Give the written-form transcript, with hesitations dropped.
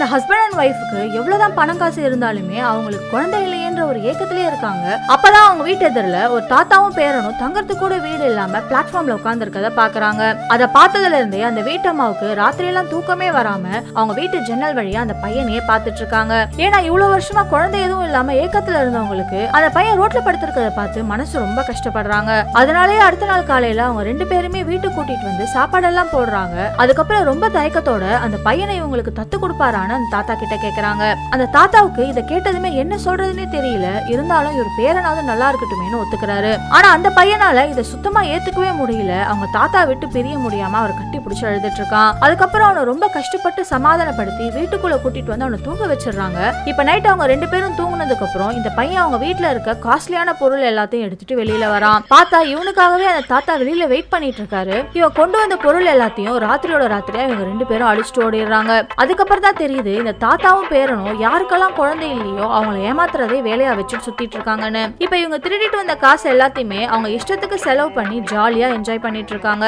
இந்த husband and ஒய்ஃப்க்கு எவ்வளவுதான் பணம் காசு இருந்தாலுமே அவங்களுக்கு குழந்தை இல்லையேன்ற ஒரு ஏக்கத்திலே இருக்காங்க. அப்பதான் அவங்க வீட்டு எதிரில ஒரு தாத்தாவும் பேரனும் தங்கறதுக்கு கூட வீடு இல்லாம பிளாட்ஃபார்ம்ல உட்கார்ந்து இருக்கத பாக்குறாங்க. அதை பார்த்ததுல இருந்தே அந்த வீட்டம்மாவுக்கு ராத்திரி எல்லாம் தூக்கமே வராம அவங்க வீட்டு ஜன்னல் வழியா அந்த பையனையே பாத்துட்டு இருக்காங்க. ஏன்னா இவ்வளவு வருஷமா குழந்தை எதுவும் இல்லாம ஏக்கத்துல இருந்தவங்களுக்கு அந்த பையன் ரோட்ல படுத்திருக்கத பார்த்து மனசு ரொம்ப கஷ்டப்படுறாங்க. அதனாலேயே அடுத்த நாள் காலையில அவங்க 2 பேருமே வீட்டுக்கு கூட்டிட்டு வந்து சாப்பாடெல்லாம் போடுறாங்க. அதுக்கப்புறம் ரொம்ப தயக்கத்தோட அந்த பையனை இவங்களுக்கு தத்து கொடுப்பாரான்னு அந்த தாத்தா கிட்ட கேக்குறாங்க. அந்த தாத்தாவுக்கு இதை கேட்டதுமே என்ன சொல்றதுன்னே தெரியல. இருந்தாலும் இவர் பேரனாவது நல்லா இருக்கட்டுமேனு ஒத்துக்கிறாரு. ஆனா அந்த பையனால இதை சுத்தமா ஏத்துக்கவே முடியல. அவங்க தாத்தா விட்டு பிரிய முடியாம அவர் கட்டி பிடிச்சு அழுதுட்டு இருக்கான். அதுக்கப்புறம் அவனை ரொம்ப கஷ்டப்பட்டு சமாதானப்படுத்தி வீட்டுக்குள்ள கூட்டிட்டு வந்து அவனை தூங்க வச்சிடறாங்க. இப்ப நைட் அவங்க 2 பேரும் தூங்குனதுக்கு அப்புறம் இந்த பையன் அவங்க வீட்டுல இருக்க காஸ்ட்லியான பொருள் எல்லாத்தையும் எடுத்துட்டு வெளியில வரான். பார்த்தா இவனுக்காகவே அந்த தாத்தா வெளியில வெயிட் பண்ணிட்டு இருக்காரு. இவன் கொண்டு வந்த பொருள் எல்லாத்தையும் ராத்திரியோட ராத்திரியா இவங்க 2 பேரும் அடிச்சுட்டு ஓடிடுறாங்க. அதுக்கப்புறம் தான் தெரியுது இந்த தாத்தாவும் பேரனும் யாருக்கெல்லாம் குழந்தை இல்லையோ அவங்களை ஏமாத்துறதே வேலையா வச்சு சுத்திட்டு இருக்காங்கன்னு. இப்ப இவங்க திருடிட்டு வந்த காசு எல்லாத்தையுமே அவங்க இஷ்டத்துக்கு செலவு பண்ணி ஜாலியா என்ஜாய் பண்ணிட்டு இருக்காங்க.